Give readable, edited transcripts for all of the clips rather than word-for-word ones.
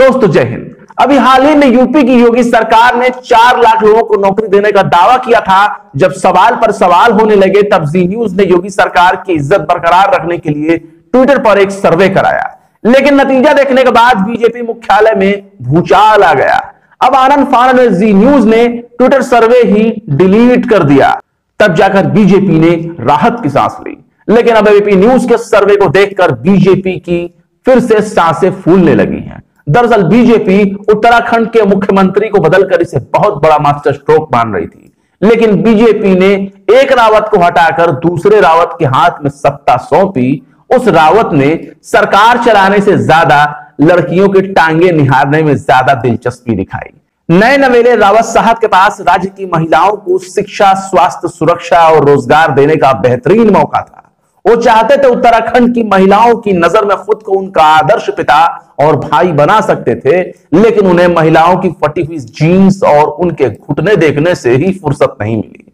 दोस्तों जय हिंद। अभी हाल ही में यूपी की योगी सरकार ने 4 लाख लोगों को नौकरी देने का दावा किया था। जब सवाल पर सवाल होने लगे तब जी न्यूज ने योगी सरकार की इज्जत बरकरार रखने के लिए ट्विटर पर एक सर्वे कराया, लेकिन नतीजा देखने के बाद बीजेपी मुख्यालय में भूचाल आ गया। अब आनंद फानन में जी न्यूज ने ट्विटर सर्वे ही डिलीट कर दिया। तब जाकर बीजेपी ने राहत की सांस ली, लेकिन अब एबीपी न्यूज के सर्वे को देखकर बीजेपी की फिर से सांसें फूलने लगी हैं। दरअसल बीजेपी उत्तराखंड के मुख्यमंत्री को बदलकर इसे बहुत बड़ा मास्टर स्ट्रोक मान रही थी, लेकिन बीजेपी ने एक रावत को हटाकर दूसरे रावत के हाथ में सत्ता सौंपी। उस रावत ने सरकार चलाने से ज्यादा लड़कियों की टांगे निहारने में ज्यादा दिलचस्पी दिखाई। नए नवेले रावत साहब के पास राज्य की महिलाओं को शिक्षा, स्वास्थ्य, सुरक्षा और रोजगार देने का बेहतरीन मौका था। वो चाहते थे उत्तराखंड की महिलाओं की नजर में खुद को उनका आदर्श पिता और भाई बना सकते थे, लेकिन उन्हें महिलाओं की फटी हुई जीन्स और उनके घुटने देखने से ही फुर्सत नहीं मिली।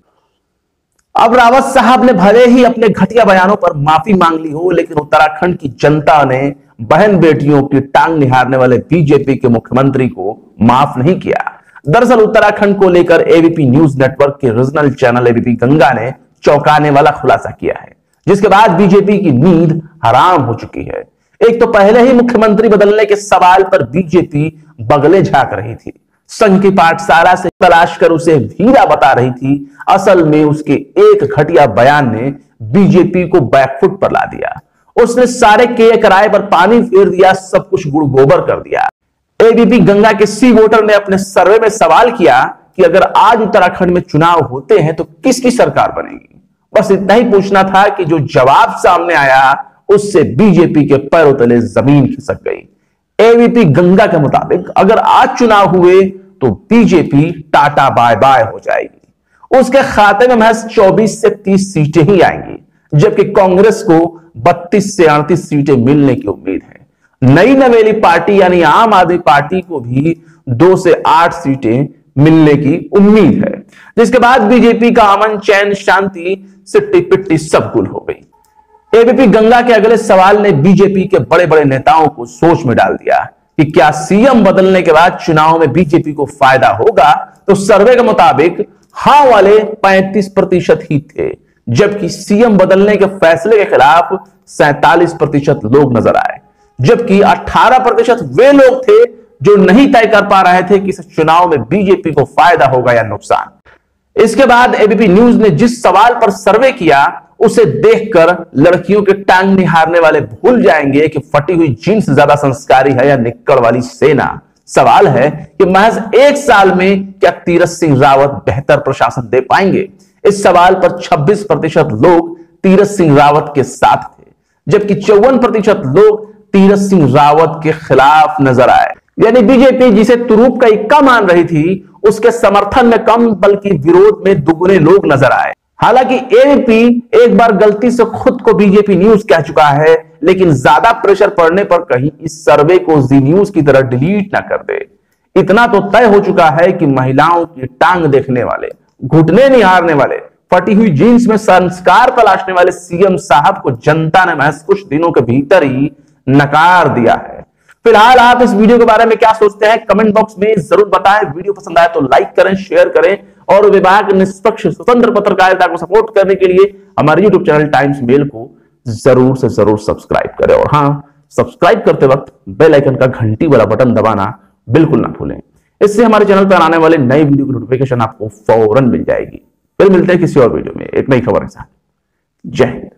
अब रावत साहब ने भले ही अपने घटिया बयानों पर माफी मांग ली हो, लेकिन उत्तराखंड की जनता ने बहन बेटियों की टांग निहारने वाले बीजेपी के मुख्यमंत्री को माफ नहीं किया। दरअसल उत्तराखंड को लेकर एबीपी न्यूज नेटवर्क के रीजनल चैनल एबीपी गंगा ने चौंकाने वाला खुलासा किया है, जिसके बाद बीजेपी की नींद हराम हो चुकी है। एक तो पहले ही मुख्यमंत्री बदलने के सवाल पर बीजेपी बगले झांक रही थी, संघ की पाठशाला से तलाश कर उसे वीरा बता रही थी। असल में उसके एक घटिया बयान ने बीजेपी को बैकफुट पर ला दिया। उसने सारे किराए पर पानी फेर दिया, सब कुछ गुड़ गोबर कर दिया। एबीपी गंगा के सी वोटर ने अपने सर्वे में सवाल किया कि अगर आज उत्तराखंड में चुनाव होते हैं तो किसकी सरकार बनेगी। बस इतना ही पूछना था कि जो जवाब सामने आया उससे बीजेपी के पैरों तले जमीन खिसक गई। एबीपी गंगा के मुताबिक अगर आज चुनाव हुए तो बीजेपी टाटा बाय बाय हो जाएगी। उसके खाते में महज 24 से 30 सीटें ही आएंगी, जबकि कांग्रेस को 32 से 38 सीटें मिलने की उम्मीद है। नई नवेली पार्टी यानी आम आदमी पार्टी को भी 2 से 8 सीटें मिलने की उम्मीद है, जिसके बाद बीजेपी का अमन, चैन, शांति, सिट्टी पिट्टी सब गुल हो गई। एबीपी गंगा के अगले सवाल ने बीजेपी के बड़े बड़े नेताओं को सोच में डाल दिया कि क्या सीएम बदलने के बाद चुनाव में बीजेपी को फायदा होगा। तो सर्वे के मुताबिक हां वाले 35% ही थे, जबकि सीएम बदलने के फैसले के खिलाफ 47% लोग नजर आए, जबकि 18% वे लोग थे जो नहीं तय कर पा रहे थे कि इस चुनाव में बीजेपी को फायदा होगा या नुकसान। इसके बाद एबीपी न्यूज ने जिस सवाल पर सर्वे किया उसे देखकर लड़कियों के टांग निहारने वाले भूल जाएंगे कि फटी हुई जीन्स ज्यादा संस्कारी है या निक्कड़ वाली सेना। सवाल है कि महज 1 साल में क्या तीरथ सिंह रावत बेहतर प्रशासन दे पाएंगे। इस सवाल पर 26% लोग तीरथ सिंह रावत के साथ थे, जबकि 54% लोग तीरथ सिंह रावत के खिलाफ नजर आए। यानी बीजेपी जिसे तुरूप का इक्का मान रही थी, उसके समर्थन में कम बल्कि विरोध में दुगने लोग नजर आए। हालांकि एबीपी एक बार गलती से खुद को बीजेपी न्यूज कह चुका है, लेकिन ज्यादा प्रेशर पड़ने पर कहीं इस सर्वे को जी न्यूज की तरह डिलीट ना कर दे। इतना तो तय हो चुका है कि महिलाओं की टांग देखने वाले, घुटने निहारने वाले, फटी हुई जीन्स में संस्कार तलाशने वाले सीएम साहब को जनता ने महज कुछ दिनों के भीतर ही नकार दिया है। फिलहाल आप इस वीडियो के बारे में क्या सोचते हैं कमेंट बॉक्स में जरूर बताएं। वीडियो पसंद आए तो लाइक करें, शेयर करें और विभाग निष्पक्ष स्वतंत्र पत्रकारिता को सपोर्ट करने के लिए हमारे यूट्यूब चैनल टाइम्स मेल को जरूर से जरूर सब्सक्राइब करें। और हाँ, सब्सक्राइब करते वक्त बेल आइकन का घंटी वाला बटन दबाना बिल्कुल ना भूलें। इससे हमारे चैनल पर आने वाले नए वीडियो की नोटिफिकेशन आपको फौरन मिल जाएगी। फिर मिलते हैं किसी और वीडियो में एक नई खबर के साथ। जय हिंद।